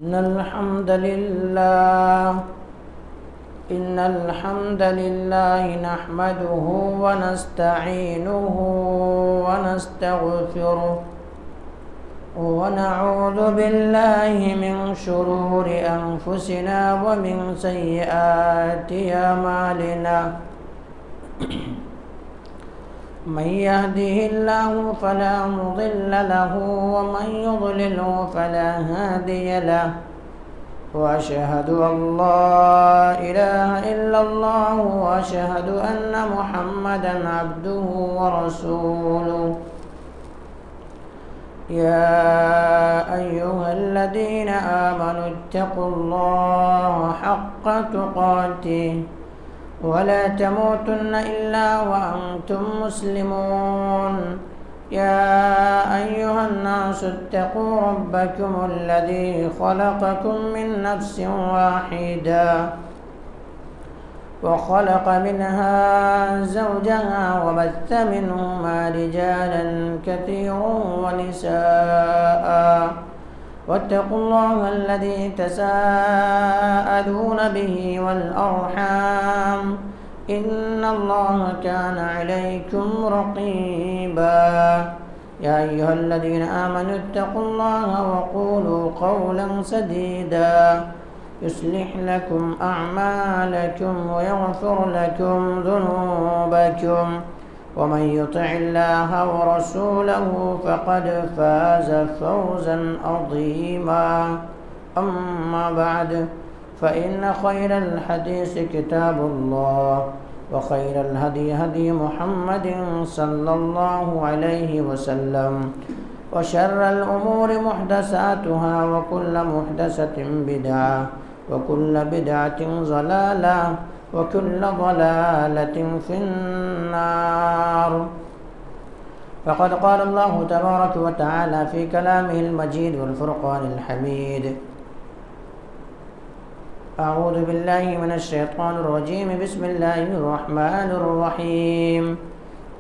إن الحمد لله نحمده ونستعينه ونستغفره ونعوذ بالله من شرور أنفسنا ومن سيئات أعمالنا من يهده الله فلا مضل له ومن يضلله فلا هادي له وأشهد أن لا إله إلا الله وأشهد أن محمدا عبده ورسوله يا أيها الذين آمنوا اتقوا الله حق تقاته ولا تموتن إلا وأنتم مسلمون يا أيها الناس اتقوا ربكم الذي خلقكم من نفس واحدة وخلق منها زوجها وبث منهما رجالا كثيرا ونساء واتقوا الله الذي تساءلون به والأرحام إن الله كان عليكم رقيبا يا أيها الذين آمنوا اتقوا الله وقولوا قولا سديدا يصلح لكم أعمالكم ويغفر لكم ذنوبكم ومن يطع الله ورسوله فقد فاز فوزا عظيما أما بعد فإن خير الحديث كتاب الله وخير الهدي هدي محمد صلى الله عليه وسلم وشر الأمور محدثاتها وكل محدثة بدعة وكل بدعة ضلالة وكل ضلالة في النار فقد قال الله تبارك وتعالى في كلامه المجيد والفرقان الحميد أعوذ بالله من الشيطان الرجيم بسم الله الرحمن الرحيم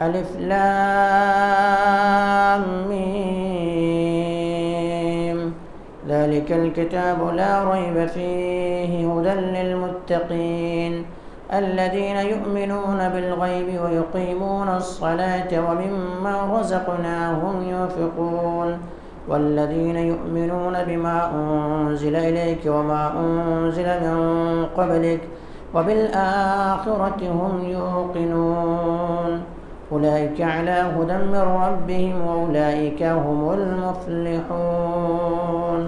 ألف لام ميم ذلك الكتاب لا ريب فيه هدى للمتقين الذين يؤمنون بالغيب ويقيمون الصلاة ومما رزقناهم ينفقون والذين يؤمنون بما أنزل إليك وما أنزل من قبلك وبالآخرة هم يوقنون أولئك على هدى من ربهم وأولئك هم المفلحون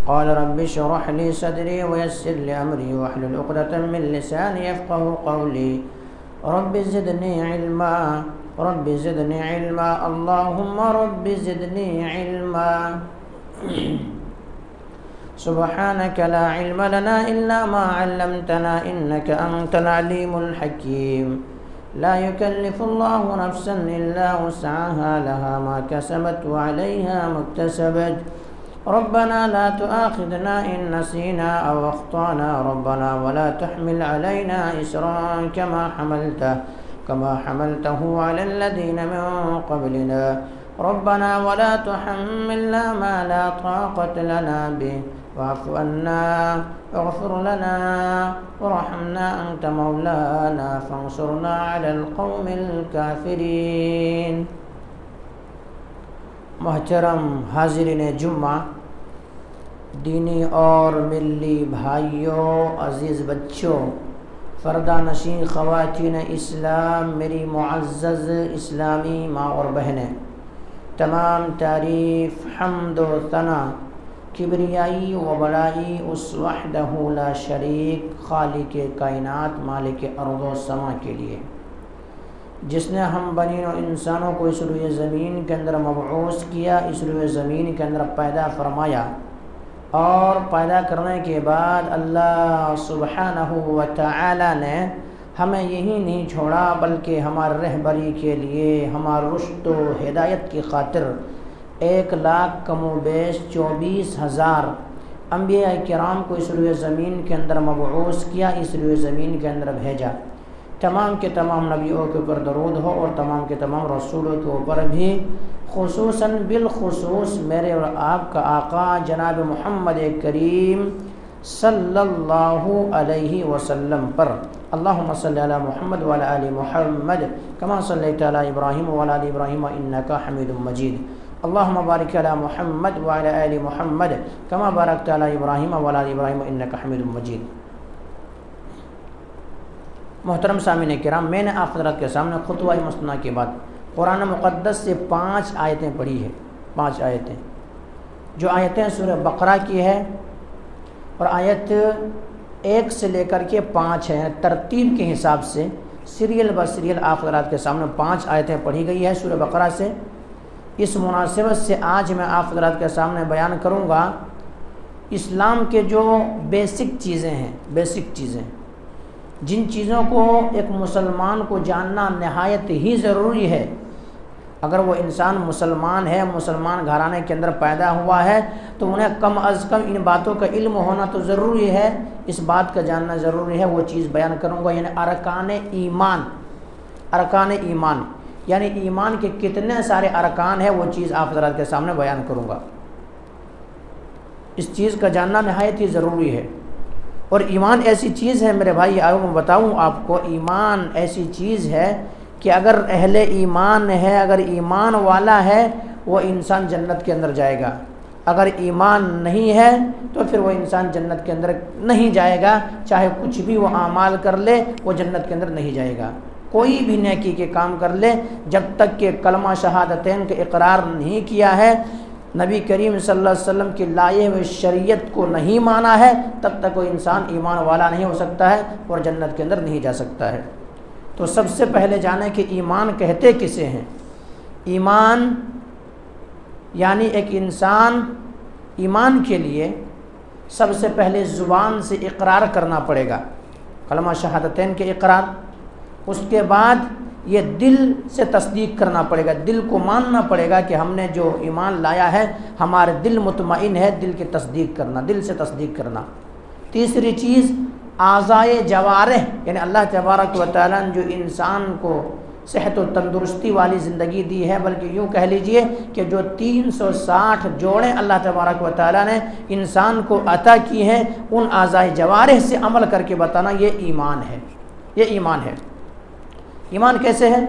قال رب اشرح لي صدري ويسر لي أمري واحلل عقدة من لساني يفقه قولي رب زدني علما رب زدني علما اللهم رب زدني علما سبحانك لا علم لنا إلا ما علمتنا إنك أنت العليم الحكيم لا يكلف الله نفسا إلا وسعها لها ما كسبت وعليها ما اكتسبت ربنا لا تؤاخذنا إن نسينا أو أخطأنا ربنا ولا تحمل علينا إصرا كما حملته على الذين من قبلنا ربنا ولا تحملنا ما لا طاقة لنا به واعف عنا واغفر لنا وارحمنا أنت مولانا فانصرنا على القوم الكافرين محترم حاضرین جمعہ، دینی اور ملی بھائیوں، عزیز بچوں، پردہ نشین خواتین اسلام، میری معزز اسلامی ماں اور بہنیں، تمام تعریف، حمد و ثنا، کبریائی و بڑائی اس وحدہ لا شریک خالق کائنات مالک ارض و سما کے لیے، جس نے ہم بنی و انسانوں کو اس روئے زمین کے اندر مبعوث کیا، اس روئے زمین کے اندر پیدا فرمایا، اور پیدا کرنے کے بعد اللہ سبحانہ و تعالی نے ہمیں یہی نہیں چھوڑا بلکہ ہماری رہبری کے لیے، ہمارے رشد و ہدایت کی خاطر 1,00,000 کم و بیش 24,000 انبیاء کرام کو اس روئے زمین کے اندر مبعوث کیا، اس روئے زمین کے اندر بھیجا۔ تمام کے تمام نبیوں کے اوپر درود ہو اور تمام کے تمام رسولوں کے اوپر بھی، خصوصاً بالخصوص میرے اور آپ کا آقا جناب محمد کریم صلی اللہ علیہ وسلم پر۔ اللہم صلی علی محمد وعلی آل محمد کما صلیت علی ابراہیم وعلی آل ابراہیم انکا حمید مجید۔ اللہم بارک علی محمد وعلی آل محمد کما بارکت علی ابراہیم وعلی آل ابراہیم انکا حمید مجید۔ محترم سامعین کرام، میں نے آپ حضرات کے سامنے خطبہ مسنہ کے بعد قرآن مقدس سے 5 آیتیں پڑھی ہیں، 5 آیتیں، جو آیتیں سورہ بقرہ کی ہے، اور آیت 1 سے لے کر کے 5 ہیں، ترتیب کے حساب سے سیریل بہ سیریل آپ حضرات کے سامنے 5 آیتیں پڑھی گئی ہے سورہ بقرہ سے۔ اس مناسبت سے آج میں آپ حضرات کے سامنے بیان کروں گا اسلام کے جو بیسک چیزیں ہیں، بیسک چیزیں، جن چیزوں کو ایک مسلمان کو جاننا نہایت ہی ضروری ہے۔ اگر وہ انسان مسلمان ہے، مسلمان گھرانے کے اندر پیدا ہوا ہے، تو انہیں کم از کم ان باتوں کا علم ہونا تو ضروری ہے، اس بات کا جاننا ضروری ہے۔ وہ چیز بیان کروں گا، یعنی ارکان ایمان، ارکان ایمان، یعنی ایمان کے کتنے سارے ارکان ہیں، وہ چیز آپ حضرات کے سامنے بیان کروں گا۔ اس چیز کا جاننا نہایت ہی ضروری ہے۔ اور ایمان ایسی چیز ہے میرے بھائی، آؤ میں بتاؤں آپ کو، ایمان ایسی چیز ہے کہ اگر اہل ایمان ہے، اگر ایمان والا ہے، وہ انسان جنت کے اندر جائے گا۔ اگر ایمان نہیں ہے تو پھر وہ انسان جنت کے اندر نہیں جائے گا، چاہے کچھ بھی وہ اعمال کر لے، وہ جنت کے اندر نہیں جائے گا۔ کوئی بھی نیکی کے کام کر لے، جب تک کہ کلمہ شہادتین کا اقرار نہیں کیا ہے، نبی کریم صلی اللہ علیہ وسلم کی لائے ہوئے شریعت کو نہیں مانا ہے، تب تک کوئی انسان ایمان والا نہیں ہو سکتا ہے اور جنت کے اندر نہیں جا سکتا ہے۔ تو سب سے پہلے جانیں کہ ایمان کہتے کسے ہیں۔ ایمان یعنی ایک انسان، ایمان کے لیے سب سے پہلے زبان سے اقرار کرنا پڑے گا، کلمہ شہادتین کے اقرار، اس کے بعد یہ دل سے تصدیق کرنا پڑے گا، دل کو ماننا پڑے گا کہ ہم نے جو ایمان لایا ہے ہمارے دل مطمئن ہے، دل کی تصدیق کرنا، دل سے تصدیق کرنا۔ تیسری چیز اعضائے جوارح، یعنی اللہ تبارک و تعالیٰ نے جو انسان کو صحت و تندرستی والی زندگی دی ہے، بلکہ یوں کہہ لیجئے کہ جو 360 جوڑیں اللہ تبارک و تعالیٰ نے انسان کو عطا کی ہیں، ان اعضائے جوارح سے عمل کر کے بتانا، یہ ایمان ہے، یہ ایمان ہے۔ ایمان کیسے ہے؟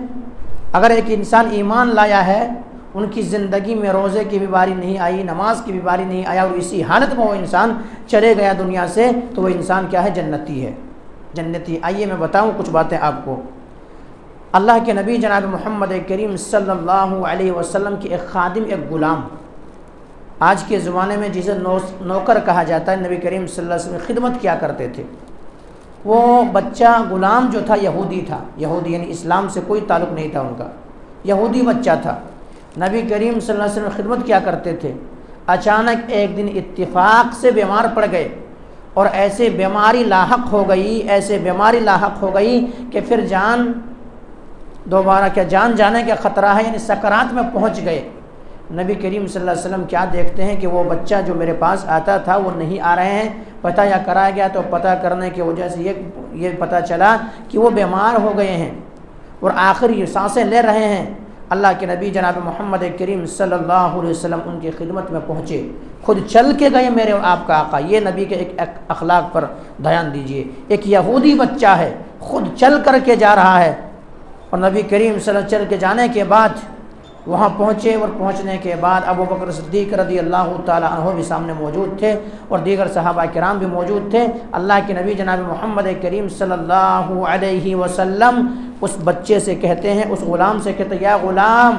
اگر ایک انسان ایمان لایا ہے، ان کی زندگی میں روزے کی بھی باری نہیں آئی، نماز کی بھی باری نہیں آیا، اور اسی حالت میں وہ انسان چلے گیا دنیا سے، تو وہ انسان کیا ہے؟ جنتی ہے، جنتی۔ آئیے میں بتاؤں کچھ باتیں آپ کو۔ اللہ کے نبی جناب محمد کریم صلی اللہ علیہ وسلم کی ایک خادم، ایک غلام، آج کے زمانے میں جسے نوکر کہا جاتا ہے، نبی کریم صلی اللہ علیہ وسلم خدمت کیا کرتے تھے۔ وہ بچہ غلام جو تھا یہودی تھا، یہودی یعنی اسلام سے کوئی تعلق نہیں تھا ان کا، یہودی بچہ تھا، نبی کریم صلی اللہ علیہ وسلم خدمت کیا کرتے تھے۔ اچانک ایک دن اتفاق سے بیمار پڑ گئے، اور ایسے بیماری لاحق ہو گئی، ایسے بیماری لاحق ہو گئی کہ پھر جان دوبارہ کیا جان جانے کا خطرہ ہے، یعنی سکرات میں پہنچ گئے۔ نبی کریم صلی اللہ علیہ وسلم کیا دیکھتے ہیں کہ وہ بچہ جو میرے پاس آتا تھا وہ نہیں آ رہے ہیں، پتہ یا کرایا گیا، تو پتہ کرنے کی وجہ سے یہ پتہ چلا کہ وہ بیمار ہو گئے ہیں اور آخری سانسیں لے رہے ہیں۔ اللہ کے نبی جناب محمد کریم صلی اللہ علیہ وسلم ان کی خدمت میں پہنچے، خود چل کے گئے میرے اور آپ کا آقا۔ یہ نبی کے ایک اخلاق پر دھیان دیجئے، ایک یہودی بچہ ہے، خود چل کر کے جا رہا ہے، اور نبی کریم صلی اللہ علیہ وسلم چل کے جانے کے بعد وہاں پہنچے، اور پہنچنے کے بعد ابو بکر صدیق رضی اللہ تعالیٰ عنہ بھی سامنے موجود تھے، اور دیگر صحابہ کرام بھی موجود تھے۔ اللہ کے نبی جناب محمد کریم صلی اللہ علیہ وسلم اس بچے سے کہتے ہیں، اس غلام سے کہتے ہیں، یا غلام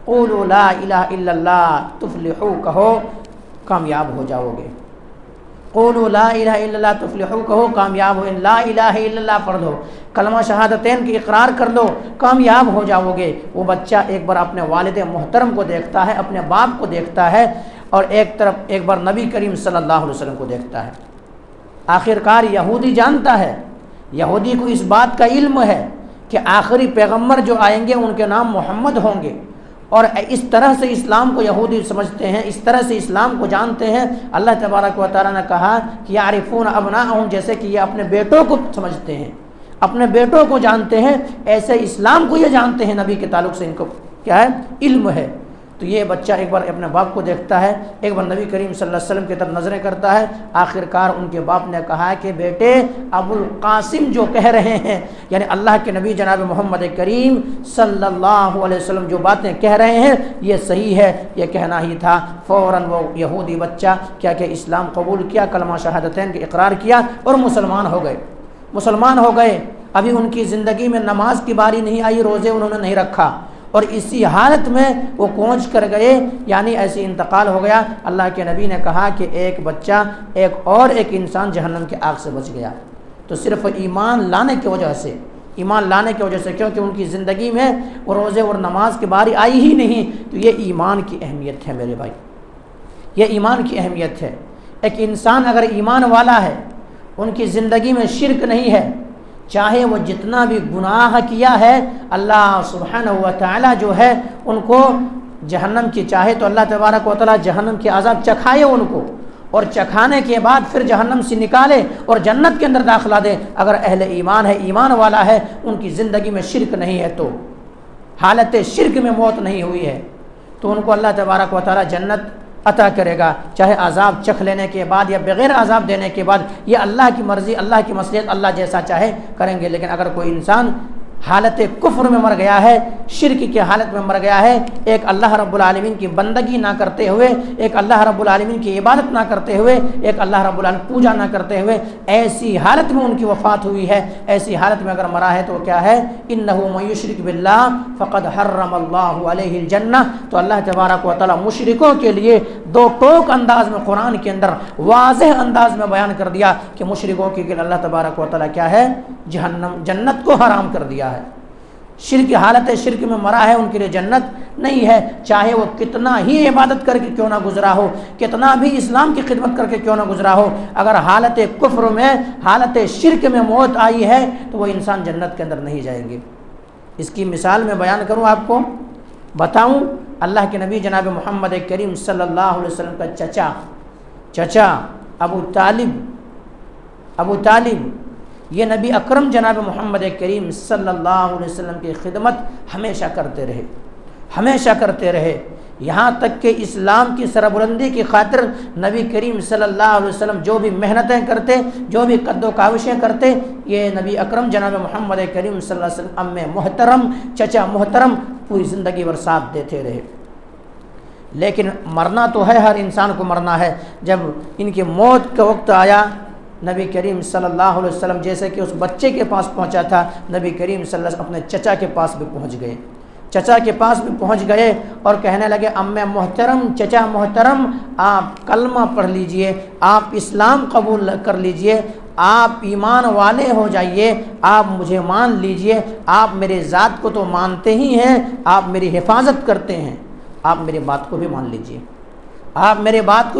قولوا لا الہ الا اللہ تفلحوا، کہو کامیاب ہو جاؤ گے۔ قولوا لا الہ الا اللہ تفلحوا، کہو کامیاب ہو، لا الہ الا اللہ پڑھ دو، کلمہ شہادتین کی اقرار کر دو، کامیاب ہو جاؤ گے۔ وہ بچہ ایک بار اپنے والد محترم کو دیکھتا ہے، اپنے باپ کو دیکھتا ہے، اور ایک بار نبی کریم صلی اللہ علیہ وسلم کو دیکھتا ہے۔ آخرکار یہودی جانتا ہے، یہودی کو اس بات کا علم ہے کہ آخری پیغمبر جو آئیں گے ان کے نام محمد ہوں گے، اور اس طرح سے اسلام کو یہودی سمجھتے ہیں، اس طرح سے اسلام کو جانتے ہیں۔ اللہ تبارک و تعالیٰ نے کہا کہ یعرفون ابناءہم، جیسے کہ یہ اپنے بیٹوں کو سمجھتے ہیں، اپنے بیٹوں کو جانتے ہیں ایسے اسلام کو یہ جانتے ہیں، نبی کے تعلق سے ان کو کیا ہے؟ علم ہے۔ تو یہ بچہ ایک بار اپنے باپ کو دیکھتا ہے، ایک بار نبی کریم صلی اللہ علیہ وسلم کی طرف نظریں کرتا ہے، آخر کار ان کے باپ نے کہا ہے کہ بیٹے ابو القاسم جو کہہ رہے ہیں، یعنی اللہ کے نبی جناب محمد کریم صلی اللہ علیہ وسلم جو باتیں کہہ رہے ہیں یہ صحیح ہے، یہ کہنا ہی تھا۔ فوراً وہ یہودی بچہ کیا کہ اسلام قبول کیا، کلمہ شہادتین کے اقرار کیا اور مسلمان ہو گئے۔ ابھی ان کی زندگی میں نماز کی باری نہیں آئی، روزے انہوں نے نہیں رکھا، اور اسی حالت میں وہ پہنچ کر گئے، یعنی ایسے انتقال ہو گیا۔ اللہ کے نبی نے کہا کہ ایک بچہ ایک انسان جہنم کی آگ سے بچ گیا، تو صرف ایمان لانے کی وجہ سے، کیونکہ ان کی زندگی میں وہ روزے اور نماز کی باری آئی ہی نہیں۔ تو یہ ایمان کی اہمیت ہے میرے بھائی، یہ ایمان کی اہمیت ہے۔ ایک انسان اگر ایمان والا ہے، ان کی زندگی میں شرک نہیں ہے، چاہے وہ جتنا بھی گناہ کیا ہے، اللہ سبحانہ و تعالی جو ہے ان کو جہنم کی، چاہے تو اللہ تبارک و تعالی جہنم کے عذاب چکھائے ان کو، اور چکھانے کے بعد پھر جہنم سے نکالے اور جنت کے اندر داخلہ دے۔ اگر اہل ایمان ہے، ایمان والا ہے، ان کی زندگی میں شرک نہیں ہے، تو حالت شرک میں موت نہیں ہوئی ہے، تو ان کو اللہ تبارک و تعالی جنت عطا کرے گا، چاہے عذاب چکھ لینے کے بعد یا بغیر عذاب دینے کے بعد۔ یہ اللہ کی مرضی، اللہ کی مصلحت، اللہ جیسا چاہے کریں گے۔ لیکن اگر کوئی انسان حالت کفر میں مر گیا ہے، شرک کی حالت میں مر گیا ہے، ایک اللہ رب العالمین کی بندگی نہ کرتے ہوئے، ایک اللہ رب العالمین کی عبادت نہ کرتے ہوئے، ایک اللہ رب العالمین پوجا نہ کرتے ہوئے، ایسی حالت میں ان کی وفات ہوئی ہے، ایسی حالت میں اگر مرا ہے تو کیا ہے؟ انہ من یشرک باللہ فقد حرم اللہ علیہ الجنہ۔ تو اللہ تبارک و تعالی مشرکوں کے لیے دو ٹوک انداز میں قرآن کے اندر واضح انداز میں بیان کر دیا کہ مشرکوں کے لیے اللہ تبارک و تعالی کیا ہے؟ جنت کو حرام کر دیا ہے۔ شرک، حالت شرک میں مرا ہے، ان کے لیے جنت نہیں ہے، چاہے وہ کتنا ہی عبادت کر کے کیوں نہ گزرا ہو، کتنا بھی اسلام کی خدمت کر کے کیوں نہ گزرا ہو، اگر حالت کفر میں، حالت شرک میں موت آئی ہے تو وہ انسان جنت کے اندر نہیں جائیں گے۔ اس کی مثال میں بیان کروں، آپ کو بتاؤں، اللہ کے نبی جناب محمد کریم صلی اللہ علیہ وسلم کا چچا ابو طالب، یہ نبی اکرم جناب محمد کریم صلی اللہ علیہ وسلم کی خدمت ہمیشہ کرتے رہے، یہاں تک کہ اسلام کی سربلندی کی خاطر نبی کریم صلی اللہ علیہ وسلم جو بھی محنتیں کرتے، جو بھی قد و کاوشیں کرتے، یہ نبی اکرم جناب محمد کریم صلی اللہ علیہ وسلم ام محترم، چچا محترم پوری زندگی بھر ساتھ دیتے رہے۔ لیکن مرنا تو ہے، ہر انسان کو مرنا ہے۔ جب ان کی موت کا وقت آیا، نبی کریم صلی اللہ علیہ وسلم جیسے کہ اس بچے کے پاس پہنچا تھا، نبی کریم صلی اللہ علیہ وسلم اپنے چچا کے پاس بھی پہنچ گئے اور کہنے لگے، امی محترم، چچا محترم، آپ کلمہ پڑھ لیجئے، آپ اسلام قبول کر لیجئے، آپ ایمان والے ہو جائیے، آپ مجھے مان لیجئے، آپ میرے ذات کو تو مانتے ہی ہیں، آپ میری حفاظت کرتے ہیں، آپ میری بات کو بھی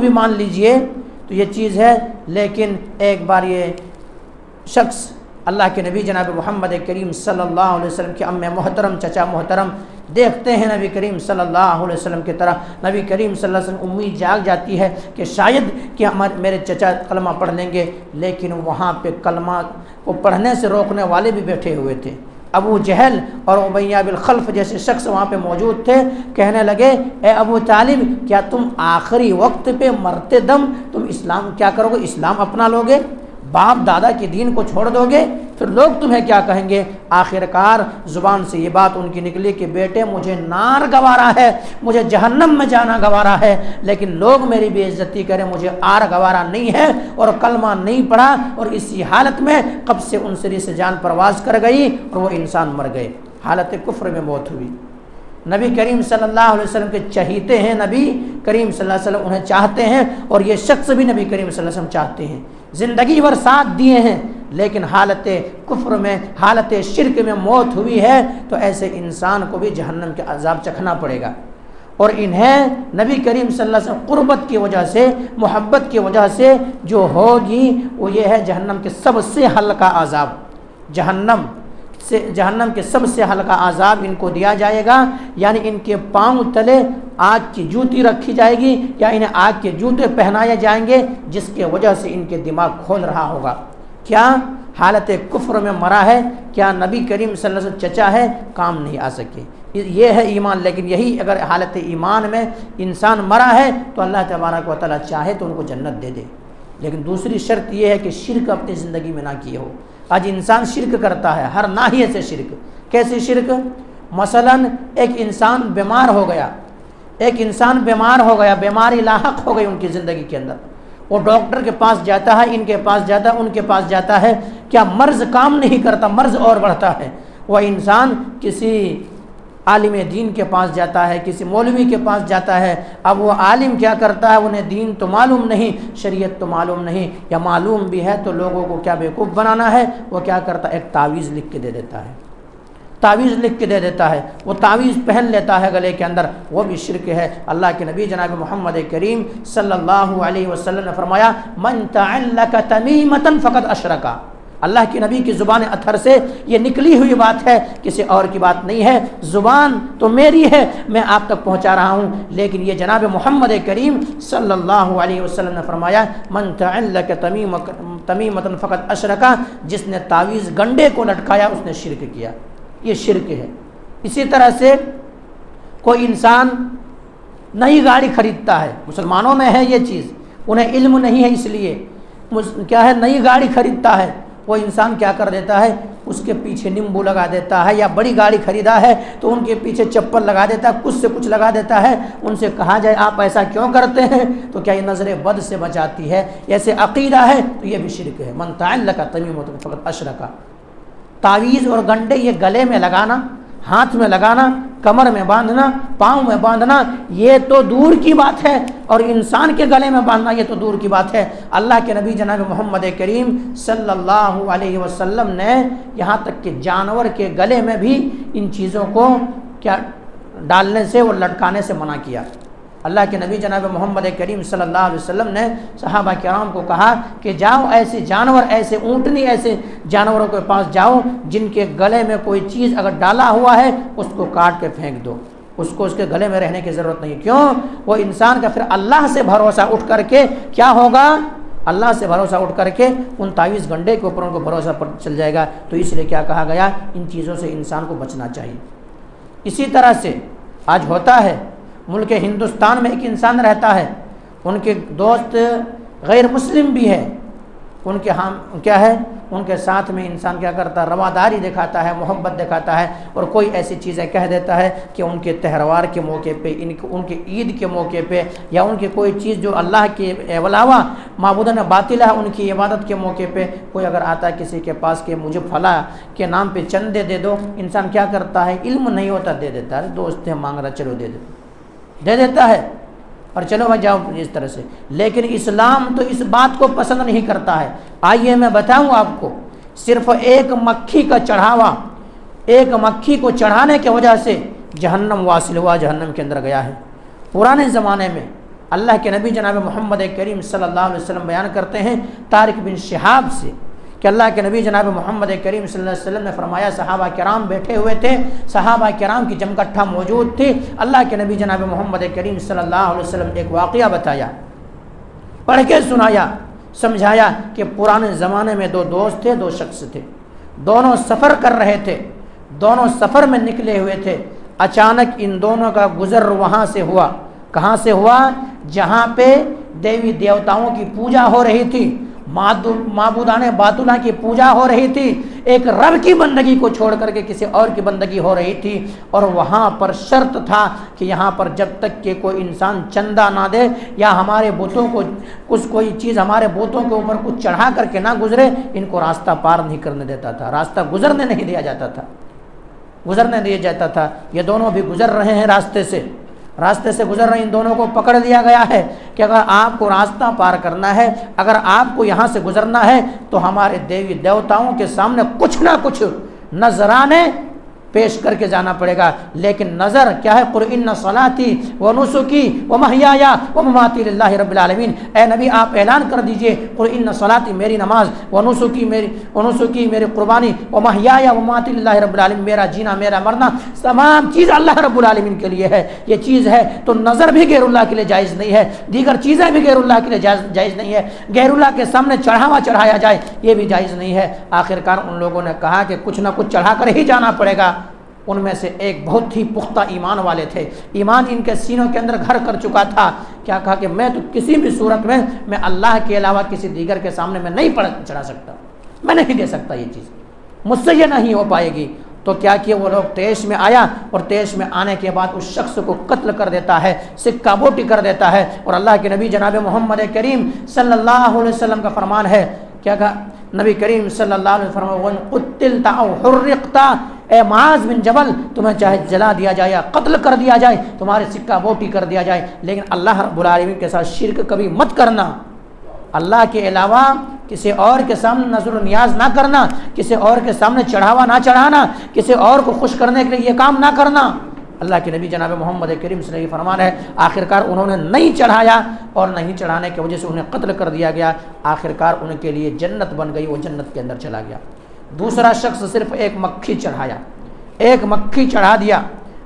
مان لیجئے، تو یہ چیز ہے۔ لیکن ایک بار یہ شخص اللہ کے نبی جناب محمد کریم صلی اللہ علیہ وسلم کے ام محترم، چچا محترم دیکھتے ہیں نبی کریم صلی اللہ علیہ وسلم کی طرح، نبی کریم صلی اللہ علیہ وسلم امید جاگ جاتی ہے کہ شاید کہ میرے چچا کلمہ پڑھ لیں گے، لیکن وہاں پہ کلمہ کو پڑھنے سے روکنے والے بھی بیٹھے ہوئے تھے۔ ابو جہل اور امیہ بن خلف جیسے شخص وہاں پہ موجود تھے، کہنے لگے، اے ابو طالب، کیا تم آخری وقت پہ مرتے دم تم اسلام کیا کرو گے؟ اسلام اپنا لوگے؟ باپ دادا کے دین کو چھوڑ دو گے؟ پھر لوگ تمہیں کیا کہیں گے؟ آخر کار زبان سے یہ بات ان کی نکلی کہ بیٹے مجھے نار گوارا ہے، مجھے جہنم میں جانا گوارا ہے، لیکن لوگ میری بے عزتی کریں، مجھے آر گوارا نہیں ہے، اور کلمہ نہیں پڑھا، اور اسی حالت میں قبض سے انصری سے جان پرواز کر گئی اور وہ انسان مر گئے، حالت کفر میں موت ہوئی۔ نبی کریم صلی اللہ علیہ وسلم کے چہیتے ہیں، نبی کریم صلی اللہ علیہ وسلم انہیں چاہتے ہیں، اور یہ شخص بھی نبی کریم صلی اللہ علیہ وسلم چاہتے ہیں، زندگی بھر ساتھ دیے ہیں، لیکن حالت کفر میں، حالت شرک میں موت ہوئی ہے، تو ایسے انسان کو بھی جہنم کے عذاب چکھنا پڑے گا۔ اور انہیں نبی کریم صلی اللہ علیہ وسلم قربت کی وجہ سے، محبت کی وجہ سے جو ہوگی وہ یہ ہے جہنم کے سب سے ہلکا عذاب، جہنم کے سب سے ہلکا عذاب ان کو دیا جائے گا، یعنی ان کے پاؤں تلے آگ کی جوتی رکھی جائے گی، یا انہیں آگ کے جوتے پہنائے جائیں گے، جس کی وجہ سے ان کے دماغ کھول رہا ہوگا۔ کیا حالت کفر میں مرا ہے، کیا نبی کریم صلی اللہ علیہ وسلم چچا ہے؟ کام نہیں آ سکے۔ یہ ہے ایمان۔ لیکن یہی اگر حالت ایمان میں انسان مرا ہے تو اللہ تبارک و تعالیٰ چاہے تو ان کو جنت دے دے، لیکن دوسری شرط یہ ہے کہ شرک اپنی زندگی میں نہ کیے ہو۔ آج انسان شرک کرتا ہے، ہر ناحیے سے شرک۔ کیسے شرک؟ مثلا ایک انسان بیمار ہو گیا، بیماری لاحق ہو گئی ان کی زندگی کے اندر، وہ ڈاکٹر کے پاس جاتا ہے، ان کے پاس جاتا ہے، ان کے پاس جاتا ہے، کیا مرض کام نہیں کرتا، مرض اور بڑھتا ہے۔ وہ انسان کسی عالم دین کے پاس جاتا ہے، کسی مولوی کے پاس جاتا ہے، اب وہ عالم کیا کرتا ہے، انہیں دین تو معلوم نہیں، شریعت تو معلوم نہیں، یا معلوم بھی ہے تو لوگوں کو کیا بیوقوف بنانا ہے، وہ کیا کرتا ہے، ایک تعویذ لکھ کے دے دیتا ہے، وہ تعویذ پہن لیتا ہے گلے کے اندر، وہ بھی شرک ہے۔ اللہ کے نبی جناب محمد کریم صلی اللہ علیہ وسلم نے فرمایا من تعلق تمیمۃ فقد اشرک۔ اللہ کے نبی کی زبان اطہر سے یہ نکلی ہوئی بات ہے، کسی اور کی بات نہیں ہے۔ زبان تو میری ہے، میں آپ تک پہنچا رہا ہوں، لیکن یہ جناب محمد کریم صلی اللہ علیہ وسلم نے فرمایا من تعلق تمیمۃ فقد اشرک، جس نے تعویذ گنڈے کو لٹکایا اس نے شرک کیا، یہ شرک ہے۔ اسی طرح سے کوئی انسان نئی گاڑی خریدتا ہے، مسلمانوں میں ہے یہ چیز، انہیں علم نہیں ہے، اس لیے کیا ہے، نئی گاڑی خریدتا ہے، وہ انسان کیا کر دیتا ہے، اس کے پیچھے نیمبو لگا دیتا ہے، یا بڑی گاڑی خریدا ہے تو ان کے پیچھے چپل لگا دیتا ہے، کچھ سے کچھ لگا دیتا ہے۔ ان سے کہا جائے آپ ایسا کیوں کرتے ہیں تو کیا یہ نظر بد سے بچاتی ہے، ایسے عقیدہ ہے تو یہ بھی شرک ہے۔ من تعلق تمیمۃ فقد اشرک۔ تعویذ اور گنڈے یہ گلے میں لگانا، ہاتھ میں لگانا، کمر میں باندھنا، پاؤں میں باندھنا، یہ تو دور کی بات ہے، اور انسان کے گلے میں باندھنا یہ تو دور کی بات ہے۔ اللہ کے نبی جناب محمد کریم صلی اللہ علیہ وسلم نے یہاں تک کہ جانور کے گلے میں بھی ان چیزوں کو کیا ڈالنے سے اور لٹکانے سے منع کیا۔ اللہ کے نبی جناب محمد کریم صلی اللہ علیہ وسلم نے صحابہ کرام کو کہا کہ جاؤ ایسے جانور، ایسے اونٹنی، ایسے جانوروں کے پاس جاؤ جن کے گلے میں کوئی چیز اگر ڈالا ہوا ہے اس کو کاٹ کے پھینک دو، اس کو اس کے گلے میں رہنے کی ضرورت نہیں۔ کیوں؟ وہ انسان کا پھر اللہ سے بھروسہ اٹھ کر کے کیا ہوگا، اللہ سے بھروسہ اٹھ کر کے ان تعویذ گنڈے کے اوپر ان کو بھروسہ چل جائے گا۔ تو اس لیے کیا کہا گیا، ان چیزوں سے انسان کو بچنا چاہیے۔ اسی طرح سے آج ہوتا ہے ملک ہندوستان میں ایک انسان رہتا ہے، ان کے دوست غیر مسلم بھی ہے، ان کے کیا ہے، ان کے ساتھ میں انسان کیا کرتا ہے، رواداری دکھاتا ہے، محبت دکھاتا ہے، اور کوئی ایسی چیزیں کہہ دیتا ہے کہ ان کے تہوار کے موقع پہ، ان کے عید کے موقع پہ، یا ان کی کوئی چیز جو اللہ کے علاوہ معبودان باطل ہے ان کی عبادت کے موقع پہ کوئی اگر آتا ہے کسی کے پاس کہ مجھے فلاں کے نام پہ چندے دے دو، انسان کیا کرتا ہے، علم نہیں ہوتا دے دیتا ہے، دوست ہے مانگ رہا چلو دے دیتا ہے اور چلو بھائی جاؤ اس طرح سے۔ لیکن اسلام تو اس بات کو پسند نہیں کرتا ہے۔ آئیے میں بتاؤں آپ کو، صرف ایک مکھی کا چڑھاوا، ایک مکھی کو چڑھانے کی وجہ سے جہنم واصل ہوا، جہنم کے اندر گیا ہے۔ پرانے زمانے میں اللہ کے نبی جناب محمد کریم صلی اللہ علیہ وسلم بیان کرتے ہیں طارق بن شہاب سے کہ اللہ کے نبی جناب محمد کریم صلی اللہ علیہ وسلم نے فرمایا، صحابہ کرام بیٹھے ہوئے تھے، صحابہ کرام کی جمگٹھا موجود تھی، اللہ کے نبی جناب محمد کریم صلی اللہ علیہ وسلم نے ایک واقعہ بتایا، پڑھ کے سنایا، سمجھایا کہ پرانے زمانے میں دو دوست تھے، دو شخص تھے، دونوں سفر کر رہے تھے، دونوں سفر میں نکلے ہوئے تھے، اچانک ان دونوں کا گزر وہاں سے ہوا۔ کہاں سے ہوا؟ جہاں پہ دیوی دیوتاؤں کی پوجا ہو رہی تھی، معبودان باطلہ کی پوجا ہو رہی تھی، ایک رب کی بندگی کو چھوڑ کر کے کسی اور کی بندگی ہو رہی تھی، اور وہاں پر شرط تھا کہ یہاں پر جب تک کہ کوئی انسان چندہ نہ دے یا ہمارے بتوں کو کوئی چیز ہمارے بتوں کے اوپر کچھ چڑھا کر کے نہ گزرے، ان کو راستہ پار نہیں کرنے دیتا تھا، راستہ گزرنے نہیں دیا جاتا تھا۔ یہ دونوں بھی گزر رہے ہیں راستے سے گزر رہے، ان دونوں کو پکڑ لیا گیا ہے کہ اگر آپ کو راستہ پار کرنا ہے، اگر آپ کو یہاں سے گزرنا ہے تو ہمارے دیوی دیوتاؤں کے سامنے کچھ نہ کچھ نذرانے پیش کر کے جانا پڑے گا، لیکن نظر کیا ہے؟ قل ان صلاتی و نسکی و محیای و مماتی للہ رب العالمین۔ اے نبی آپ اعلان کر دیجئے قل ان صلاتی میری نماز، و نسکی میری قربانی، و محیای و مماتی للہ رب العالمین میرا جینا میرا مرنا تمام چیز اللہ رب العالمین کے لیے ہے۔ یہ چیز ہے تو نظر بھی غیر اللہ کے لیے جائز نہیں ہے، دیگر چیزیں بھی غیر اللہ کے لیے جائز نہیں ہے، غیر اللہ کے سامنے چڑھاوا چڑھایا جائے یہ بھی جائز نہیں ہے۔ آخرکار ان لوگوں نے کہا کہ کچھ نہ کچھ چڑھا کر ہی جانا پڑے گا۔ ان میں سے ایک بہت ہی پختہ ایمان والے تھے، ایمان ان کے سینوں کے اندر گھر کر چکا تھا۔ کیا کہا کہ میں تو کسی بھی صورت میں اللہ کے علاوہ کسی دیگر کے سامنے میں نہیں چڑھا سکتا، میں نہیں دے سکتا، یہ چیز مجھ سے یہ نہیں ہو پائے گی۔ تو کیا کیا وہ لوگ؟ طیش میں آیا اور طیش میں آنے کے بعد اس شخص کو قتل کر دیتا ہے، سکہ بوٹی کر دیتا ہے۔ اور اللہ کے نبی جناب محمد کریم صلی اللہ علیہ وسلم کا فرمان ہے، کیا کہا نبی کریم صلی اللہ علیہ وسلم فرمایا قتلت او حرقت، اے معاذ بن جبل تمہیں چاہے جلا دیا جائے یا قتل کر دیا جائے، تمہارے سکہ بوٹی کر دیا جائے، لیکن اللہ رب العالمین کے ساتھ شرک کبھی مت کرنا، اللہ کے علاوہ کسی اور کے سامنے نظر و نیاز نہ کرنا، کسی اور کے سامنے چڑھاوا نہ چڑھانا، کسی اور کو خوش کرنے کے لیے یہ کام نہ کرنا۔ اللہ کے نبی جناب محمد کریم صلی اللہ علیہ وسلم فرمان ہے، آخرکار انہوں نے نہیں چڑھایا اور نہیں چڑھانے کی وجہ سے انہیں قتل کر دیا گیا، آخرکار ان کے لیے جنت بن گئی، وہ جنت کے اندر چلا گیا۔ دوسرا شخص صرف ایک مکھی چڑھایا، ایک مکھی چڑھا دیا،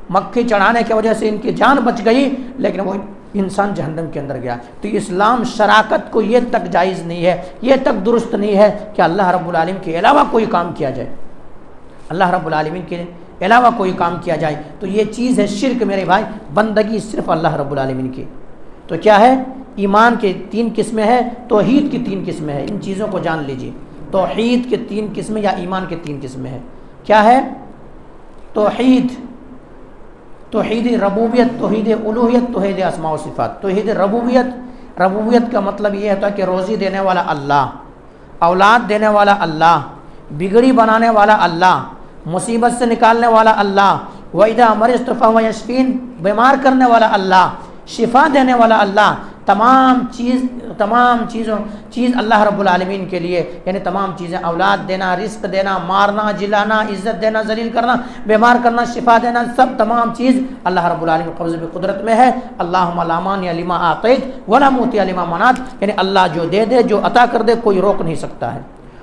مکھی چڑھانے کی وجہ سے ان کی جان بچ گئی، لیکن وہ انسان جہنم کے اندر گیا۔ تو اسلام شراکت کو یہ تک جائز نہیں ہے، یہ تک درست نہیں ہے کہ اللہ رب العالمین کے علاوہ کوئی کام کیا جائے، اللہ رب العالمین کے علاوہ کوئی کام کیا جائے، تو یہ چیز ہے شرک میرے بھائی، بندگی صرف اللہ رب العالمین کی۔ تو کیا ہے؟ ایمان کے 3 قسمیں ہیں، توحید کی 3 قسمیں ہیں، ان چیزوں کو جان لیجئے۔ توحید کے 3 قسمیں یا ایمان کے 3 قسمیں ہیں۔ کیا ہے؟ توحید ربوبیت، توحید الوہیت، توحید اسماء و صفات۔ توحید ربوبیت کا مطلب یہ ہوتا ہے کہ روزی دینے والا اللہ، اولاد دینے والا اللہ، بگڑی بنانے والا اللہ، مصیبت سے نکالنے والا اللہ، وَإِذَا مَرِضْتُ فَهُوَ يَشْفِينِ، بیمار کرنے والا اللہ، شفا دینے والا اللہ، تمام چیز اللہ رب العالمین کے لیے، یعنی تمام چیزیں، اولاد دینا، رزق دینا، مارنا، جلانا، عزت دینا، ذلیل کرنا، بیمار کرنا، شفا دینا، سب تمام چیز اللہ رب العالمین قبض بھی قدرت میں ہے۔ اللہم لا مانع لما اعطیت ولا معطی لما منعت، یعنی اللہ جو دے دے، جو عطا کر دے، کوئی روک نہیں سکتا ہے،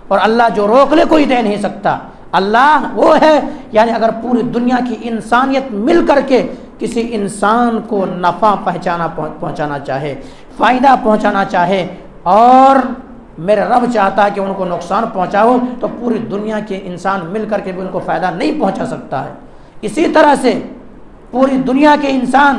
اور اللہ جو روک لے کوئی دے نہیں سکتا۔ اللہ وہ ہے، یعنی اگر پوری دنیا کی انسانیت مل کر کے کسی انسان کو نفع پہنچانا چاہے، فائدہ پہنچانا چاہے، اور میرے رب چاہتا ہے کہ ان کو نقصان پہنچاؤ، تو پوری دنیا کے انسان مل کر کے بھی ان کو فائدہ نہیں پہنچا سکتا ہے۔ اسی طرح سے پوری دنیا کے انسان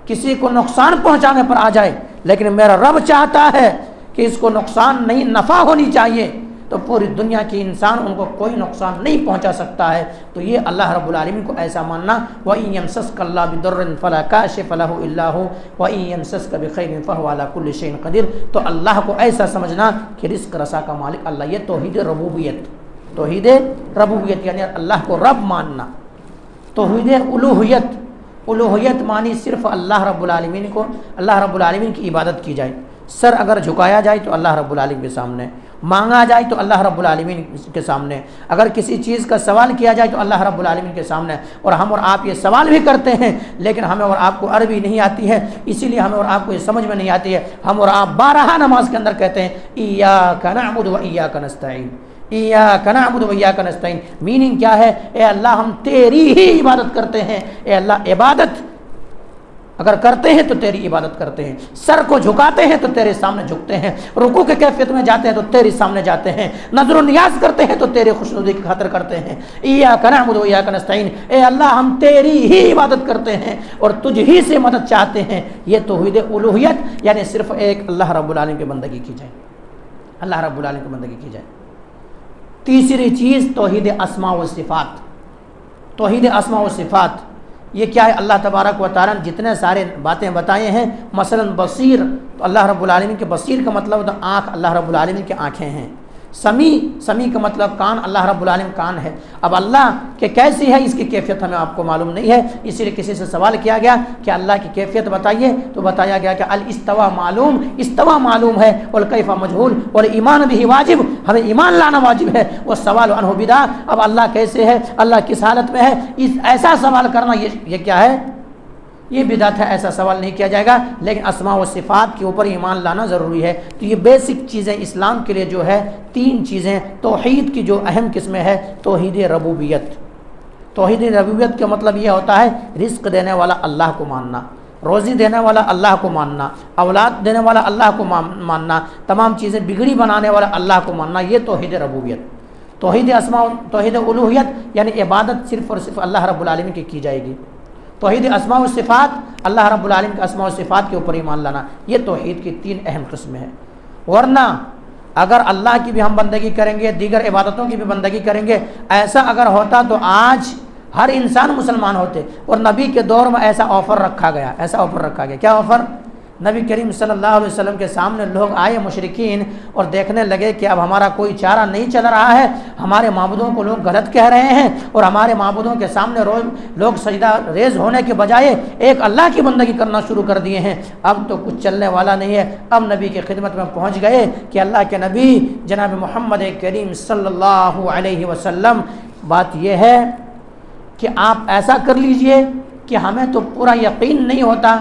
کسی کو نقصان پہنچانے پر آ جائے، لیکن میرا رب چاہتا ہے کہ اس کو نقصان نہیں، نفع ہونی چاہیے، تو پوری دنیا کے انسان ان کو کوئی نقصان نہیں پہنچا سکتا ہے۔ تو یہ اللہ رب العالمین کو ایسا ماننا، وَإِن يَمْسَسْكَ اللَّهُ بِضُرٍّ فَلَا كَاشِفَ لَهُ إِلَّا هُوَ وَإِن يَمْسَسْكَ بِخَيْرٍ فَهُوَ عَلَى كُلِّ شَيْءٍ قَدِيرٌ۔ تو اللہ کو ایسا سمجھنا کہ رزق رسا کا مالک اللہ، یہ توحید ربوبیت یعنی اللہ کو رب ماننا۔ توحید الوہیت مانی صرف اللہ رب العالمین کی عبادت کی جائے، سر اگر جھکایا جائے تو اللہ رب العالمین کے سامنے، مانگا جائے تو اللہ رب العالمین کے سامنے، اگر کسی چیز کا سوال کیا جائے تو اللہ رب العالمین کے سامنے۔ اور ہم اور آپ یہ سوال بھی کرتے ہیں، لیکن ہمیں اور آپ کو عربی نہیں آتی ہے، اسی لیے ہمیں اور آپ کو یہ سمجھ میں نہیں آتی ہے۔ ہم اور آپ 12 نماز کے اندر کہتے ہیں ایاک نعبد و ایاک نستعین، ایاک نعبد و ایاک نستعین، میننگ کیا ہے؟ اے اللہ ہم تیری ہی عبادت کرتے ہیں، اے اللہ عبادت اگر کرتے ہیں تو تیری عبادت کرتے ہیں، سر کو جھکاتے ہیں تو تیرے سامنے جھکتے ہیں، رکوع کے کیفیت میں جاتے ہیں تو تیرے سامنے جاتے ہیں، نظر و نیاز کرتے ہیں تو تیرے خوشنودی کی خاطر کرتے ہیں۔ ایاک نعبد و ایاک نستعین، اے اللہ ہم تیری ہی عبادت کرتے ہیں اور تجھ ہی سے مدد چاہتے ہیں۔ یہ توحید الوہیت یعنی صرف ایک اللہ رب العالمین کی بندگی کی جائے، اللہ رب العالمین کی بندگی کی جائے۔ تیسری چیز توحید اسماء و صفات۔ توحید اسماء و صفات یہ کیا ہے؟ اللہ تبارک و تعالیٰ نے جتنے سارے باتیں بتائے ہیں، مثلا بصیر، تو اللہ رب العالمین کے بصیر کا مطلب ہوتا ہے آنکھ، اللہ رب العالمین کی آنکھیں ہیں۔ سمیع کا مطلب کان، اللہ رب العالمین کان ہے۔ اب اللہ کہ کیسی ہے اس کی کیفیت ہمیں آپ کو معلوم نہیں ہے، اسی لیے کسی سے سوال کیا گیا کہ اللہ کی کیفیت بتائیے، تو بتایا گیا کہ الاستوا معلوم، استوا معلوم ہے، والکیف مجہول، والایمان بھی واجب، ہمیں ایمان لانا واجب ہے، والسوال عنہ بدعہ۔ اب اللہ کیسے ہے، اللہ کس حالت میں ہے، ایسا سوال کرنا یہ کیا ہے، یہ بدعت ہے، ایسا سوال نہیں کیا جائے گا۔ لیکن اسماء و صفات کے اوپر ایمان لانا ضروری ہے۔ تو یہ بیسک چیزیں اسلام کے لیے جو ہے، تین چیزیں، توحید کی جو اہم قسمیں ہے، توحید ربوبیت۔ توحید ربوبیت کا مطلب یہ ہوتا ہے رزق دینے والا اللہ کو ماننا، روزی دینے والا اللہ کو ماننا، اولاد دینے والا اللہ کو ماننا، تمام چیزیں بگڑی بنانے والا اللہ کو ماننا، یہ توحید ربوبیت۔ توحید اسماء، توحید الوہیت یعنی عبادت صرف اور صرف اللہ رب العالمین کی کی جائے گی۔ توحید اسماء و صفات، اللہ رب العالمین کے اسماء و صفات کے اوپر ایمان لانا، یہ توحید کی تین اہم قسمیں ہیں۔ ورنہ اگر اللہ کی بھی ہم بندگی کریں گے، دیگر عبادتوں کی بھی بندگی کریں گے، ایسا اگر ہوتا تو آج ہر انسان مسلمان ہوتے۔ اور نبی کے دور میں ایسا آفر رکھا گیا، ایسا آفر رکھا گیا، کیا آفر؟ نبی کریم صلی اللہ علیہ وسلم کے سامنے لوگ آئے مشرکین اور دیکھنے لگے کہ اب ہمارا کوئی چارہ نہیں چل رہا ہے، ہمارے معبودوں کو لوگ غلط کہہ رہے ہیں، اور ہمارے معبودوں کے سامنے روز لوگ سجدہ ریز ہونے کے بجائے ایک اللہ کی بندگی کرنا شروع کر دیے ہیں، اب تو کچھ چلنے والا نہیں ہے۔ اب نبی کی خدمت میں پہنچ گئے کہ اللہ کے نبی جناب محمد کریم صلی اللہ علیہ وسلم، بات یہ ہے کہ آپ ایسا کر لیجئے کہ ہمیں تو پورا یقین نہیں ہوتا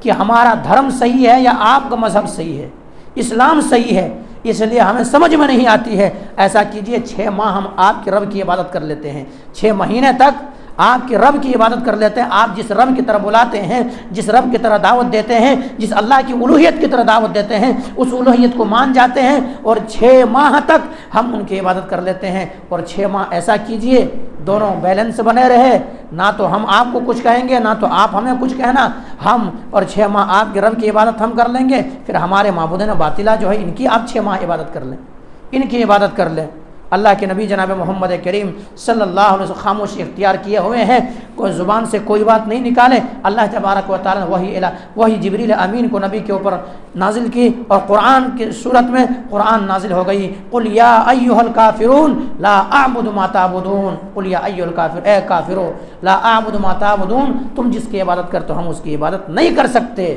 کہ ہمارا دھرم صحیح ہے یا آپ کا مذہب صحیح ہے، اسلام صحیح ہے، اس لیے ہمیں سمجھ میں نہیں آتی ہے۔ ایسا کیجئے 6 ماہ ہم آپ کے رب کی عبادت کر لیتے ہیں، 6 مہینے تک آپ کے رب کی عبادت کر لیتے ہیں۔ آپ جس رب کی طرف بلاتے ہیں، جس رب کی طرف دعوت دیتے ہیں، جس اللہ کی الوہیت کی طرف دعوت دیتے ہیں، اس الوہیت کو مان جاتے ہیں، اور 6 ماہ تک ہم ان کی عبادت کر لیتے ہیں۔ اور 6 ماہ ایسا کیجئے دونوں بیلنس بنے رہے، نہ تو ہم آپ کو کچھ کہیں گے، نہ تو آپ ہمیں کچھ کہنا، ہم اور 6 ماہ آپ کے رب کی عبادت ہم کر لیں گے، پھر ہمارے معبودین باطلہ جو ہے ان کی آپ 6 ماہ عبادت کر لیں، ان کی عبادت کر لیں۔ اللہ کے نبی جناب محمد کریم صلی اللہ علیہ وسلم خاموشی اختیار کیے ہوئے ہیں، کوئی زبان سے کوئی بات نہیں نکالے۔ اللہ تبارک و تعالیٰ نے وہی جبریل امین کو نبی کے اوپر نازل کی، اور قرآن کی صورت میں قرآن نازل ہو گئی۔ قل یا ایھا الکافرون لا اعبد ما تعبدون، قل یا ایھا الکافر، اے کافرو لا اعبد ما تعبدون، تم جس کی عبادت کرتے ہو ہم اس کی عبادت نہیں کر سکتے۔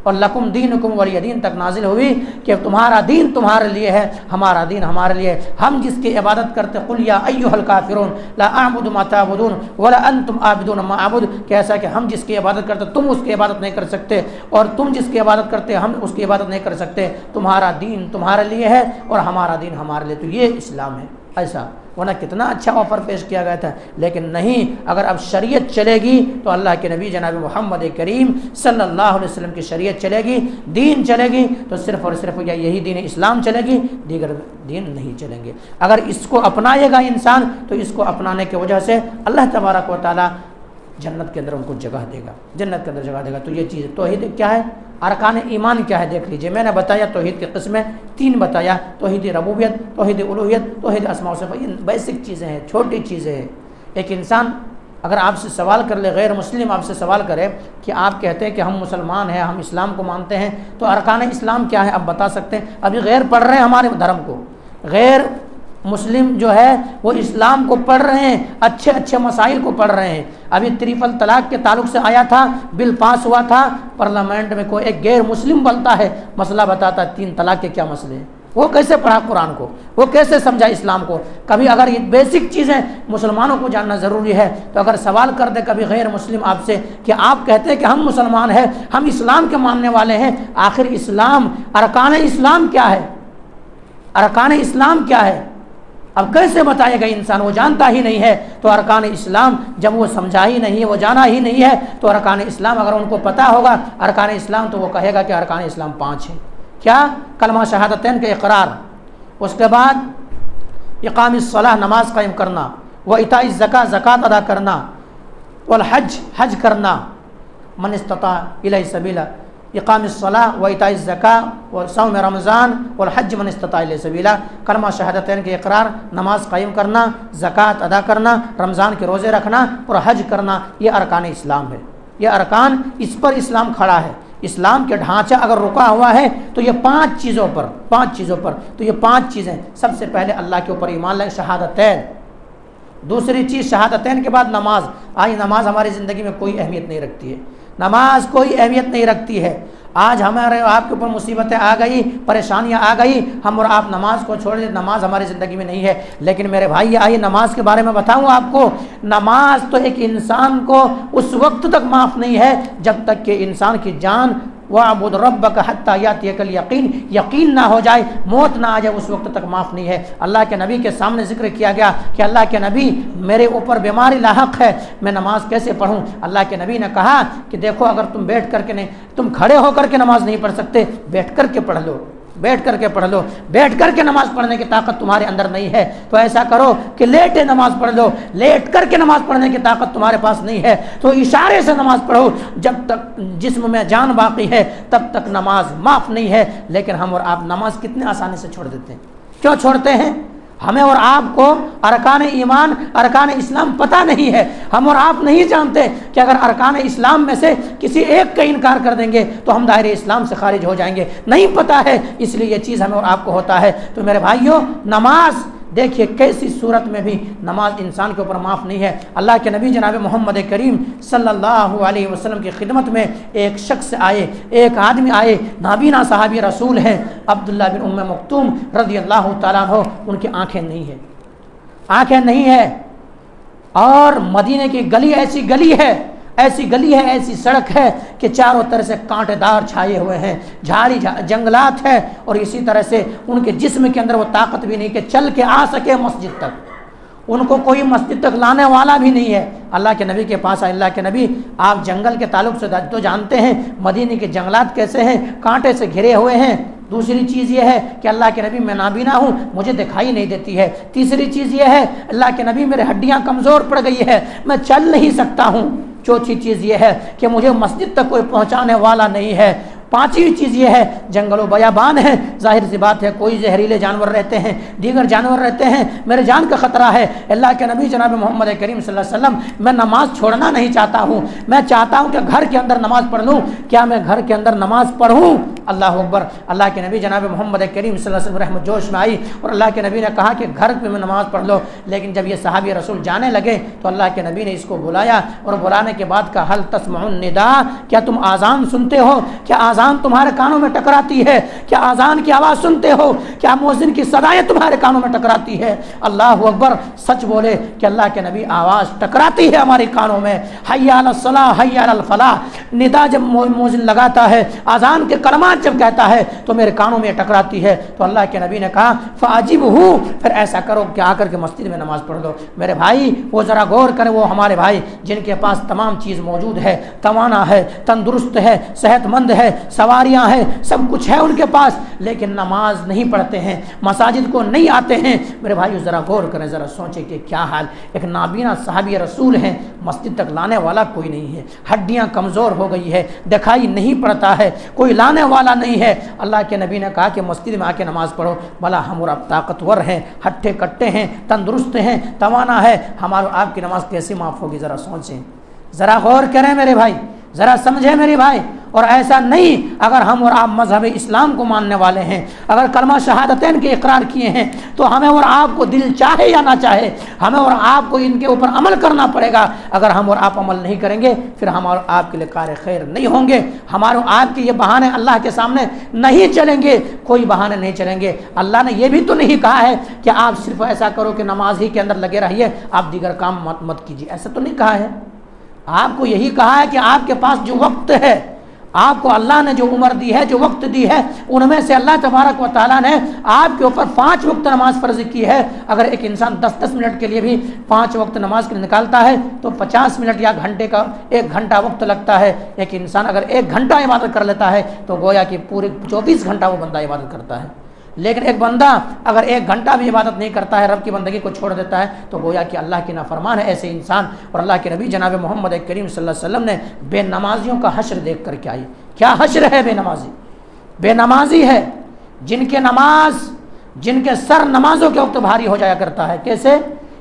اور لکم دینکم ولی دین تک نازل ہوئی کہ تمہارا دین تمہارے لیے ہے، ہمارا دین ہمارے لیے، ہم جس کی عبادت کرتے۔ قل یا ایھا الکافرون لا اعبد ما تعبدون ولا انتم عابدون ما اعبد، کہ ایسا کہ ہم جس کی عبادت کرتے تم اس کی عبادت نہیں کر سکتے، اور تم جس کی عبادت کرتے ہم اس کی عبادت نہیں کر سکتے، تمہارا دین تمہارے لیے ہے اور ہمارا دین ہمارے لیے۔ تو یہ اسلام ہے۔ ایسا ورنہ کتنا اچھا آفر پیش کیا گیا تھا، لیکن نہیں، اگر اب شریعت چلے گی تو اللہ کے نبی جناب محمد کریم صلی اللہ علیہ وسلم کی شریعت چلے گی، دین چلے گی، تو صرف اور صرف یہی دین اسلام چلے گی، دیگر دین نہیں چلیں گے۔ اگر اس کو اپنائے گا انسان تو اس کو اپنانے کی وجہ سے اللہ تبارک و تعالیٰ جنت کے اندر ان کو جگہ دے گا، جنت کے اندر جگہ دے گا۔ تو یہ چیز توحید کیا ہے، ارکان ایمان کیا ہے، دیکھ لیجئے۔ میں نے بتایا توحید کی قسمیں 3 بتایا، توحید ربوبیت، توحید الوہیت، توحید اسماء و صفات۔ یہ بیسک چیزیں ہیں، چھوٹی چیزیں ہیں۔ ایک انسان اگر آپ سے سوال کر لے، غیر مسلم آپ سے سوال کرے کہ آپ کہتے ہیں کہ ہم مسلمان ہیں، ہم اسلام کو مانتے ہیں، تو ارکان اسلام کیا ہے آپ بتا سکتے ہیں؟ ابھی غیر پڑھ رہے ہیں ہمارے دھرم کو، غیر مسلم جو ہے وہ اسلام کو پڑھ رہے ہیں، اچھے اچھے مسائل کو پڑھ رہے ہیں۔ ابھی تریفل طلاق کے تعلق سے آیا تھا، بل پاس ہوا تھا پارلیمنٹ میں، کوئی ایک غیر مسلم بنتا ہے، مسئلہ بتاتا ہے 3 طلاق کے کیا مسئلے ہیں، وہ کیسے پڑھا قرآن کو، وہ کیسے سمجھا اسلام کو۔ کبھی اگر یہ بیسک چیزیں مسلمانوں کو جاننا ضروری ہے، تو اگر سوال کر دے کبھی غیر مسلم آپ سے کہ آپ کہتے ہیں کہ ہم مسلمان ہیں، ہم اسلام کے ماننے والے ہیں، آخر اسلام، ارکان اسلام کیا ہے، ارکان اسلام کیا ہے، اب کیسے بتائے گا انسان، وہ جانتا ہی نہیں ہے۔ تو ارکان اسلام جب وہ سمجھا ہی نہیں ہے، وہ جانا ہی نہیں ہے، تو ارکان اسلام اگر ان کو پتہ ہوگا ارکان اسلام، تو وہ کہے گا کہ ارکان اسلام 5 ہیں۔ کیا؟ کلمہ شہادتین کا اقرار، اس کے بعد اقام الصلاۃ نماز قائم کرنا، و ایتاء الزکاۃ زکوٰۃ ادا کرنا، والحج حج کرنا، من استطاع الیہ سبیلا، اقام الصلاۃ و ایتاء الزکاۃ و صوم رمضان والحج من استطاع الیہ سبیلا۔ کلمہ شہادتین کے اقرار، نماز قائم کرنا، زکوٰۃ ادا کرنا، رمضان کے روزے رکھنا اور حج کرنا، یہ ارکان اسلام ہے۔ یہ ارکان، اس پر اسلام کھڑا ہے، اسلام کے ڈھانچہ اگر رکا ہوا ہے تو یہ پانچ چیزوں پر تو یہ پانچ چیزیں، سب سے پہلے اللہ کے اوپر ایمان لائے، شہادتین، دوسری چیز شہادتین کے بعد نماز۔ آج نماز ہماری زندگی میں کوئی اہمیت نہیں رکھتی ہے، نماز کوئی اہمیت نہیں رکھتی ہے۔ آج ہمارے آپ کے اوپر مصیبتیں آ گئی، پریشانیاں آ گئی، ہم اور آپ نماز کو چھوڑ دیں، نماز ہماری زندگی میں نہیں ہے۔ لیکن میرے بھائی آئیے نماز کے بارے میں بتاؤں آپ کو، نماز تو ایک انسان کو اس وقت تک معاف نہیں ہے جب تک کہ انسان کی جان وَاعْبُدْ رَبَّكَ حَتَّىٰ يَأْتِيَكَ الْيَقِينُ، یقین نہ ہو جائے، موت نہ آ جائے، اس وقت تک معاف نہیں ہے۔ اللہ کے نبی کے سامنے ذکر کیا گیا کہ اللہ کے نبی میرے اوپر بیماری لاحق ہے، میں نماز کیسے پڑھوں؟ اللہ کے نبی نے کہا کہ دیکھو اگر تم بیٹھ کر کے نہیں، تم کھڑے ہو کر کے نماز نہیں پڑھ سکتے، بیٹھ کر کے پڑھ لو، بیٹھ کر کے پڑھ لو۔ بیٹھ کر کے نماز پڑھنے کی طاقت تمہارے اندر نہیں ہے تو ایسا کرو کہ لیٹے نماز پڑھ لو، لیٹ کر کے نماز پڑھنے کی طاقت تمہارے پاس نہیں ہے تو اشارے سے نماز پڑھو، جب تک جسم میں جان باقی ہے تب تک نماز معاف نہیں ہے۔ لیکن ہم اور آپ نماز کتنے آسانی سے چھوڑ دیتے ہیں، کیوں چھوڑتے ہیں؟ ہمیں اور آپ کو ارکان ایمان، ارکان اسلام پتہ نہیں ہے، ہم اور آپ نہیں جانتے کہ اگر ارکان اسلام میں سے کسی ایک کا انکار کر دیں گے تو ہم دائرے اسلام سے خارج ہو جائیں گے، نہیں پتہ ہے، اس لیے یہ چیز ہمیں اور آپ کو ہوتا ہے۔ تو میرے بھائیوں، نماز دیکھیے کیسی صورت میں بھی نماز انسان کے اوپر معاف نہیں ہے۔ اللہ کے نبی جناب محمد کریم صلی اللہ علیہ وسلم کی خدمت میں ایک شخص آئے، ایک آدمی آئے، نابینا صحابی رسول ہیں عبداللہ بن ام مکتوم رضی اللہ تعالیٰ عنہ، ان کی آنکھیں نہیں ہیں، آنکھیں نہیں ہیں، اور مدینے کی گلی ایسی گلی ہے، ایسی سڑک ہے کہ چاروں طرف سے کانٹے دار چھائے ہوئے ہیں، جھاڑی جنگلات ہے، اور اسی طرح سے ان کے جسم کے اندر وہ طاقت بھی نہیں کہ چل کے آ سکے مسجد تک، ان کو کوئی مسجد تک لانے والا بھی نہیں ہے۔ اللہ کے نبی کے پاس آئے، اللہ کے نبی آپ جنگل کے تعلق سے تو جانتے ہیں مدینے کے جنگلات کیسے ہیں، کانٹے سے گھرے ہوئے ہیں۔ دوسری چیز یہ ہے کہ اللہ کے نبی میں نابینا ہوں، مجھے دکھائی نہیں دیتی ہے۔ تیسری چیز یہ ہے اللہ کے نبی میرے ہڈیاں کمزور پڑ گئی ہے، میں چل نہیں سکتا ہوں۔ چوتھی چیز یہ ہے کہ مجھے مسجد تک کوئی پہنچانے والا نہیں ہے۔ پانچویں چیز یہ ہے جنگل و بیابان ہے، ظاہر سی بات ہے کوئی زہریلے جانور رہتے ہیں، دیگر جانور رہتے ہیں، میرے جان کا خطرہ ہے۔ اللہ کے نبی جناب محمد کریم صلی اللہ علیہ وسلم میں نماز چھوڑنا نہیں چاہتا ہوں، میں چاہتا ہوں کہ گھر کے اندر نماز پڑھ لوں، کیا میں گھر کے اندر نماز پڑھوں؟ اللہ اکبر۔ اللہ کے نبی جناب محمد کریم صلی اللہ علیہ وسلم رحمت جوش میں آئی اور اللہ کے نبی نے کہا کہ گھر میں نماز پڑھ لو۔ لیکن جب یہ صحابی رسول جانے لگے تو اللہ کے نبی نے اس کو بلایا اور بلانے کے بعد کہا حل تسمعون النداء، کیا تم آذان سنتے ہو؟ کیا آذان تمہارے کانوں میں ٹکراتی ہے؟ کیا آذان کی آواز سنتے ہو؟ کیا مؤذن کی صدائیں تمہارے کانوں میں ٹکراتی ہے؟ اللہ اکبر، سچ بولے کہ اللہ کے نبی آواز ٹکراتی ہے ہمارے کانوں میں، حی علی الصلاۃ حی علی الفلاح، ندا جب مؤذن لگاتا ہے، آذان کے کلمات جب کہتا ہے تو میرے کانوں میں ٹکراتی ہے۔ تو اللہ کے نبی نے کہا فاجبہ، پھر ایسا کرو کہ آ کر کے مسجد میں نماز پڑھ لو۔ میرے بھائی وہ ذرا غور کریں، وہ ہمارے بھائی جن کے پاس تمام چیز موجود ہے، توانا ہے، تندرست ہے، صحت مند ہے، سواریاں ہیں، سب کچھ ہے ان کے پاس، لیکن نماز نہیں پڑھتے ہیں، مساجد کو نہیں آتے ہیں۔ میرے بھائی ذرا غور کریں، ذرا سوچیں کہ کیا حال، ایک نابینا صحابی رسول ہیں، مسجد تک لانے والا کوئی نہیں ہے، ہڈیاں کمزور ہو گئی ہے، دکھائی نہیں پڑتا ہے، کوئی لانے والا نہیں ہے۔ اللہ کے نبی نے کہا کہ مسجد میں آ کے نماز پڑھو۔ بھلا ہم اور آپ طاقتور ہیں، ہٹے کٹے ہیں، تندرست ہیں، توانا ہے، ہمارا آپ کی نماز کیسے معاف ہوگی؟ ذرا سوچیں، ذرا غور کریں میرے بھائی، ذرا سمجھیں میرے بھائی۔ اور ایسا نہیں، اگر ہم اور آپ مذہب اسلام کو ماننے والے ہیں، اگر کلمہ شہادتین کے اقرار کیے ہیں تو ہمیں اور آپ کو دل چاہے یا نہ چاہے ہمیں اور آپ کو ان کے اوپر عمل کرنا پڑے گا۔ اگر ہم اور آپ عمل نہیں کریں گے پھر ہم اور آپ کے لیے کار خیر نہیں ہوں گے، ہمارے آپ کے یہ بہانے اللہ کے سامنے نہیں چلیں گے، کوئی بہانے نہیں چلیں گے۔ اللہ نے یہ بھی تو نہیں کہا ہے کہ آپ صرف ایسا کرو کہ نماز ہی کے اندر لگے رہیے، آپ دیگر کام مت کیجیے، ایسا تو نہیں کہا ہے۔ آپ کو یہی کہا ہے کہ آپ کے پاس جو وقت ہے، آپ کو اللہ نے جو عمر دی ہے، جو وقت دی ہے، ان میں سے اللہ تبارک و تعالیٰ نے آپ کے اوپر 5 وقت نماز فرض کی ہے۔ اگر ایک انسان 10 منٹ کے لیے بھی 5 وقت نماز کے لیے نکالتا ہے تو 50 منٹ یا گھنٹے کا 1 گھنٹہ وقت لگتا ہے۔ ایک انسان اگر 1 گھنٹہ عبادت کر لیتا ہے تو گویا کہ پورے 24 گھنٹہ وہ بندہ عبادت کرتا ہے۔ لیکن ایک بندہ اگر 1 گھنٹہ بھی عبادت نہیں کرتا ہے، رب کی بندگی کو چھوڑ دیتا ہے، تو گویا کہ اللہ کی نافرمان ہے ایسے انسان۔ اور اللہ کے نبی جناب محمد کریم صلی اللہ علیہ وسلم نے بے نمازیوں کا حشر دیکھ کر کے آئی۔ کیا حشر ہے بے نمازی؟ بے نمازی ہے جن کے سر نمازوں کے وقت بھاری ہو جایا کرتا ہے۔ کیسے؟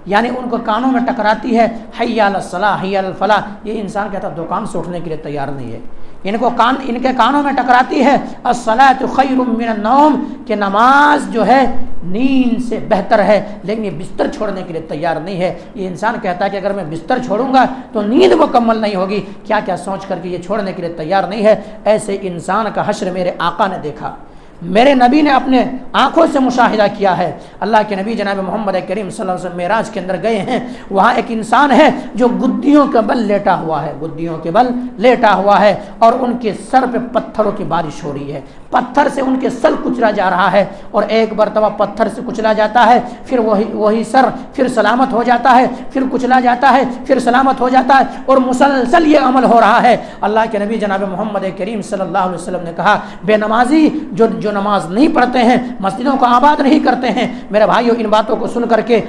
یعنی ان کو کانوں میں ٹکراتی ہے حی علی الصلاۃ حی علی الفلاح، یہ انسان کہتا ہے دکان سے اٹھنے کے لیے تیار نہیں ہے، ان کے کانوں میں ٹکراتی ہے الصلاۃ خیر من النوم، کہ نماز جو ہے نیند سے بہتر ہے، لیکن یہ بستر چھوڑنے کے لیے تیار نہیں ہے۔ یہ انسان کہتا ہے کہ اگر میں بستر چھوڑوں گا تو نیند مکمل نہیں ہوگی، کیا کیا سوچ کر کے یہ چھوڑنے کے لیے تیار نہیں ہے۔ ایسے انسان کا حشر میرے آقا نے دیکھا، میرے نبی نے اپنے آنکھوں سے مشاہدہ کیا ہے۔ اللہ کے نبی جناب محمد کریم صلی اللہ علیہ وسلم معراج کے اندر گئے ہیں، وہاں ایک انسان ہے جو گدیوں کے بل لیٹا ہوا ہے، گدیوں کے بل لیٹا ہوا ہے، اور ان کے سر پہ پتھروں کی بارش ہو رہی ہے، پتھر سے ان کے سر کچلا جا رہا ہے، اور ایک مرتبہ پتھر سے کچلا جاتا ہے، پھر وہی سر پھر سلامت ہو جاتا ہے، پھر کچلا جاتا ہے، پھر سلامت ہو جاتا ہے، اور مسلسل یہ عمل ہو رہا ہے۔ اللہ کے نبی جناب محمد کریم صلی اللہ علیہ وسلم نے کہا، بے نمازی جو نماز نہیں پڑھتے ہیں، مسجدوں کو آباد نہیں کرتے ہیں، میرے بھائیو ان باتوں کو سن کر کے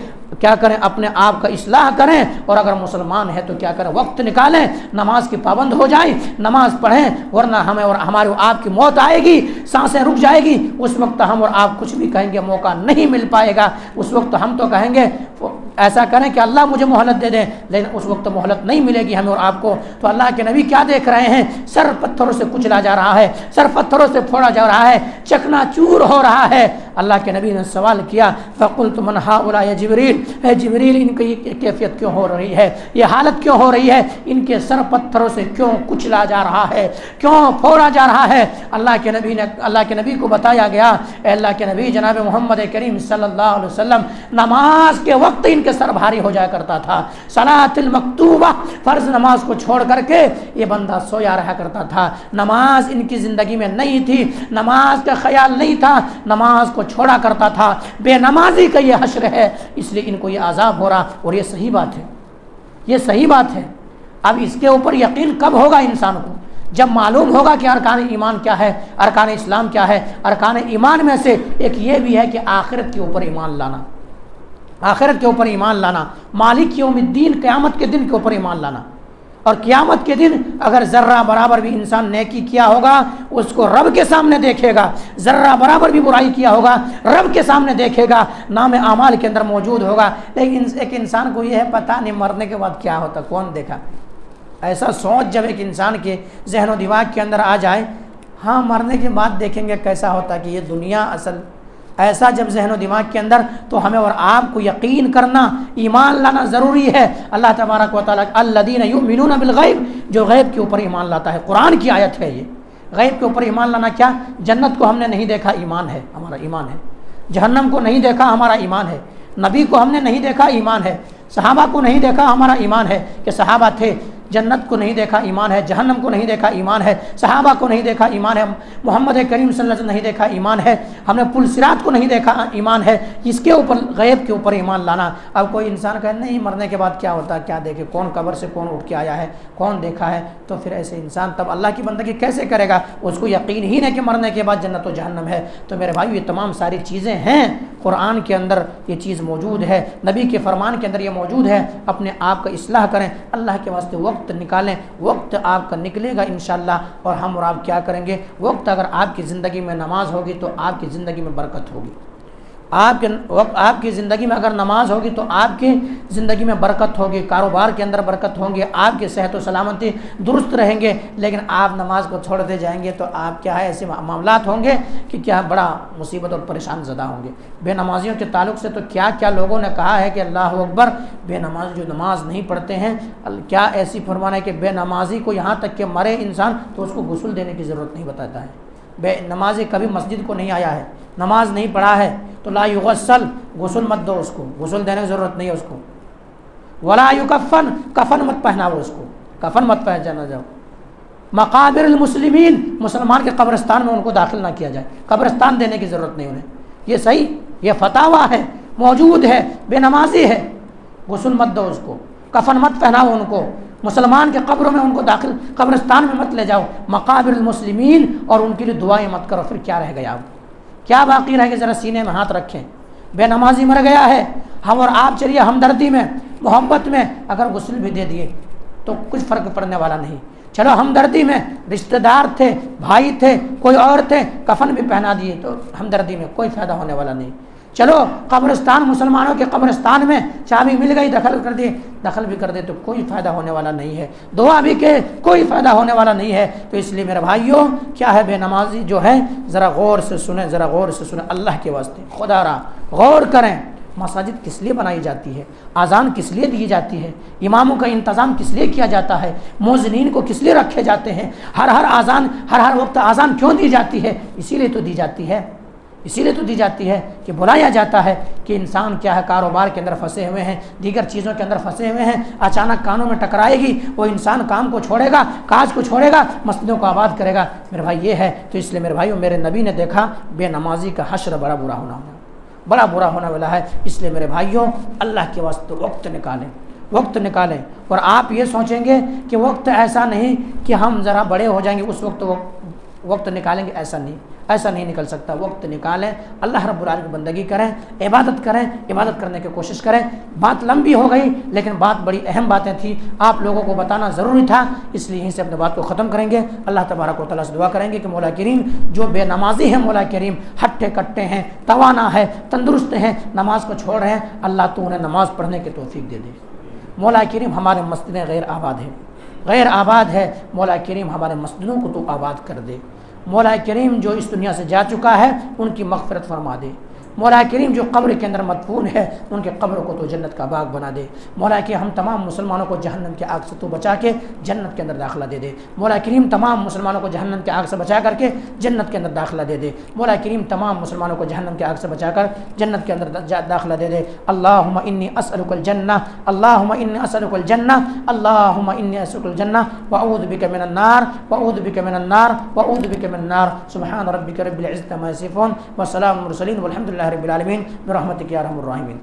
کیا کریں، اپنے آپ کا اصلاح کریں، اور اگر مسلمان ہیں تو کیا کریں، وقت نکالیں، نماز کی پابند ہو جائیں، نماز پڑھیں، ورنہ ہمیں اور ہمارے آپ کی موت آئے گی، سانسیں رک جائے گی، اس وقت ہم اور آپ کچھ بھی کہیں گے موقع نہیں مل پائے گا۔ اس وقت ہم تو کہیں گے ایسا کریں کہ اللہ مجھے مہلت دے دیں، لیکن اس وقت مہلت نہیں ملے گی ہمیں اور آپ کو۔ تو اللہ کے نبی کیا دیکھ رہے ہیں، سر پتھروں سے کچلا جا رہا ہے، سر پتھروں سے پھوڑا جا رہا ہے، چکنا چور ہو رہا ہے۔ اللہ کے نبی نے سوال کیا، فقلت من هؤلاء یا جبریل، اے جبریل ان کی یہ کیفیت کیوں ہو رہی ہے، یہ حالت کیوں ہو رہی ہے، ان کے سر پتھروں سے کیوں کچلا جا رہا ہے، کیوں پھوڑا جا رہا ہے۔ اللہ کے نبی کو بتایا گیا، اے اللہ کے نبی جناب محمد کریم صلی اللہ علیہ وسلم، نماز کے وقت ان کے سر بھاری ہو جایا کرتا تھا، صلاۃ المکتوبہ فرض نماز کو چھوڑ کر کے یہ بندہ سویا رہا کرتا تھا، نماز ان کی زندگی میں نہیں تھی، نماز کا خیال نہیں تھا، نماز کو چھوڑا کرتا تھا۔ بے نمازی کا یہ حشر ہے، اس لیے ان کو یہ عذاب ہو رہا، اور یہ صحیح بات ہے، یہ صحیح بات ہے۔ اب اس کے اوپر یقین کب ہوگا انسان کو؟ جب معلوم ہوگا کہ ارکان ایمان کیا ہے، ارکان اسلام کیا ہے۔ ارکان ایمان میں سے ایک یہ بھی ہے کہ آخرت کے اوپر ایمان لانا، آخرت کے اوپر ایمان لانا، مالک یوم الدین قیامت کے دن کے اوپر ایمان لانا۔ اور قیامت کے دن اگر ذرہ برابر بھی انسان نیکی کیا ہوگا اس کو رب کے سامنے دیکھے گا، ذرہ برابر بھی برائی کیا ہوگا رب کے سامنے دیکھے گا، نام اعمال کے اندر موجود ہوگا۔ لیکن ایک انسان کو یہ ہے پتہ نہیں مرنے کے بعد کیا ہوتا، کون دیکھا؟ ایسا سوچ جب ایک انسان کے ذہن و دماغ کے اندر آ جائے، ہاں مرنے کے بعد دیکھیں گے کیسا ہوتا کہ یہ دنیا اصل، ایسا جب ذہن و دماغ کے اندر، تو ہمیں اور آپ کو یقین کرنا، ایمان لانا ضروری ہے۔ اللہ تبارک و تعالیٰ الذین یؤمنون بالغیب، جو غیب کے اوپر ایمان لاتا ہے، قرآن کی آیت ہے یہ۔ غیب کے اوپر ایمان لانا کیا؟ جنت کو ہم نے نہیں دیکھا، ایمان ہے، ہمارا ایمان ہے۔ جہنم کو نہیں دیکھا، ہمارا ایمان ہے۔ نبی کو ہم نے نہیں دیکھا، ایمان ہے۔ صحابہ کو نہیں دیکھا، ہمارا ایمان ہے کہ صحابہ تھے۔ جنت کو نہیں دیکھا، ایمان ہے۔ جہنم کو نہیں دیکھا، ایمان ہے۔ صحابہ کو نہیں دیکھا، ایمان ہے۔ محمد کریم صلی اللہ علیہ وسلم نہیں دیکھا، ایمان ہے۔ ہم نے پل صراط کو نہیں دیکھا، ایمان ہے۔ اس کے اوپر، غیب کے اوپر ایمان لانا۔ اب کوئی انسان کہے نہیں مرنے کے بعد کیا ہوتا ہے، کیا دیکھے، کون قبر سے کون اٹھ کے آیا ہے، کون دیکھا ہے، تو پھر ایسے انسان تب اللہ کی بندگی کیسے کرے گا؟ اس کو یقین ہی نہیں کہ مرنے کے بعد جنت و جہنم ہے۔ تو میرے بھائی یہ تمام ساری چیزیں ہیں، قرآن کے اندر یہ چیز موجود ہے، نبی کے فرمان کے اندر یہ موجود ہے۔ اپنے آپ کا اصلاح کریں، اللہ کے واسطے وقت نکالیں، وقت آپ کا نکلے گا انشاءاللہ، اور ہم اور آپ کیا کریں گے؟ وقت اگر آپ کی زندگی میں نماز ہوگی تو آپ کی زندگی میں برکت ہوگی۔ آپ کی زندگی میں اگر نماز ہوگی تو آپ کی زندگی میں برکت ہوگی، کاروبار کے اندر برکت ہوں گے، آپ کی صحت و سلامتی درست رہیں گے۔ لیکن آپ نماز کو چھوڑتے جائیں گے تو آپ کیا ہے، ایسے معاملات ہوں گے کہ کیا بڑا مصیبت اور پریشان زدہ ہوں گے۔ بے نمازیوں کے تعلق سے تو کیا کیا لوگوں نے کہا ہے کہ اللہ اکبر، بے نماز جو نماز نہیں پڑھتے ہیں، کیا ایسی فرمانا ہے کہ بے نمازی کو یہاں تک کہ مرے انسان تو اس کو غسل دینے کی ضرورت نہیں بتاتا ہے۔ بے نمازی کبھی مسجد کو نہیں آیا ہے، نماز نہیں پڑھا ہے تو لا یغسل، غسل مت دو اس کو، غسل دینے کی ضرورت نہیں ہے اس کو۔ ولا یکفن، کفن مت پہناؤ اس کو، کفن مت پہنا جاؤ۔ مقابر المسلمین، مسلمان کے قبرستان میں ان کو داخل نہ کیا جائے، قبرستان دینے کی ضرورت نہیں انہیں۔ یہ صحیح، یہ فتاویٰ ہے، موجود ہے، بے نمازی ہے، غسل مت دو اس کو، کفن مت پہناؤ ان کو، مسلمان کے قبروں میں ان کو داخل، قبرستان میں مت لے جاؤ، مقابر المسلمین، اور ان کے لیے دعائیں مت کرو۔ پھر کیا رہ گیا، کیا باقی رہ گیا؟ ذرا سینے میں ہاتھ رکھیں، بے نمازی مر گیا ہے، ہم اور آپ چلیے ہمدردی میں، محبت میں اگر غسل بھی دے دیے تو کچھ فرق پڑنے والا نہیں۔ چلو ہمدردی میں، رشتہ دار تھے، بھائی تھے، کوئی اور تھے، کفن بھی پہنا دیے تو ہمدردی میں کوئی فائدہ ہونے والا نہیں۔ چلو قبرستان، مسلمانوں کے قبرستان میں چابی مل گئی، دخل بھی کر دے تو کوئی فائدہ ہونے والا نہیں ہے، دعا بھی کہ کوئی فائدہ ہونے والا نہیں ہے۔ تو اس لیے میرے بھائیوں کیا ہے، بے نمازی جو ہے ذرا غور سے سنیں، ذرا غور سے سنیں، اللہ کے واسطے خدا را غور کریں۔ مساجد کس لیے بنائی جاتی ہے؟ اذان کس لیے دی جاتی ہے؟ اماموں کا انتظام کس لیے کیا جاتا ہے؟ مؤذنین کو کس لیے رکھے جاتے ہیں؟ ہر وقت اذان کیوں دی جاتی ہے؟ اسی لیے تو دی جاتی ہے کہ بلایا جاتا ہے کہ انسان کیا ہے، کاروبار کے اندر پھنسے ہوئے ہیں، دیگر چیزوں کے اندر پھنسے ہوئے ہیں، اچانک کانوں میں ٹکرائے گی، وہ انسان کام کو چھوڑے گا، کاج کو چھوڑے گا، مسجدوں کو آباد کرے گا۔ میرے بھائی یہ ہے، تو اس لیے میرے بھائیوں میرے نبی نے دیکھا بے نمازی کا حشر بڑا برا ہونا والا ہے۔ اس لیے میرے بھائیوں اللہ کے واسطے وقت نکالیں۔ اور آپ یہ سوچیں گے کہ وقت ایسا نہیں کہ ہم ذرا بڑے ہو جائیں گے اس وقت نکالیں گے، ایسا نہیں نکل سکتا۔ وقت نکالیں، اللہ رب العالمین کی بندگی کریں، عبادت کرنے کی کوشش کریں۔ بات لمبی ہو گئی لیکن بات بڑی اہم باتیں تھیں، آپ لوگوں کو بتانا ضروری تھا، اس لیے یہیں سے اپنے بات کو ختم کریں گے۔ اللہ تبارک و تعالیٰ سے دعا کریں گے کہ مولا کریم جو بے نمازی ہیں، مولا کریم ہٹے کٹے ہیں، توانا ہے، تندرست ہیں، نماز کو چھوڑ رہے ہیں، اللہ تو انہیں نماز پڑھنے کی توفیق دے دے۔ مولا کریم ہمارے مسجدیں غیر آباد ہے، مولا کریم ہمارے مسجدوں کو تو آباد کر دے۔ مولا کریم جو اس دنیا سے جا چکا ہے ان کی مغفرت فرما دے۔ مولا کریم جو قبر کے اندر مدفون ہے ان کے قبر کو تو جنت کا باغ بنا دے۔ مولا کہ ہم تمام مسلمانوں کو جہنم کی آگ سے تو بچا کے جنت کے اندر داخلہ دے دے۔ مولا کریم تمام مسلمانوں کو جہنم کی آگ سے بچا کر کے جنت کے اندر داخلہ دے دے۔ مولا کریم تمام مسلمانوں کو جہنم کی آگ سے بچا کر جنت کے اندر داخلہ دے دے۔ اللہم انی اسألک الجنہ، اللہم انی اسألک الجنہ، اللہم انی اسألک الجنہ واعوذ بک من النار، واعوذ بک من النار، واعوذ بک من النار۔ سبحان ربک رب العزة عما یصفون وسلام علی المرسلین والحمد للہ رب العالمین برحمتک یا ارحم الراحمین۔